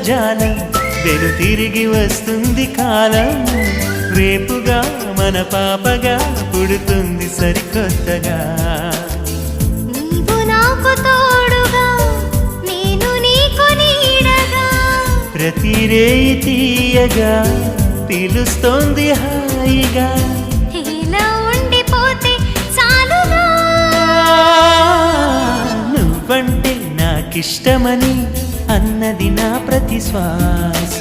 జాలం వెను తిరిగి వస్తుంది కాలం రేపుగా మన పాపగా పుడుతుంది సరికొత్తగా నీవు నాకు తోడుగా నేను నీకు నీడగా ప్రతి రేయి తీయగా పిలుస్తోంది హాయిగా ఇలా ఉండిపోతే చాలుగా నువ్వంటే నాకిష్టమని అన్నది నా ప్రతి శ్వాస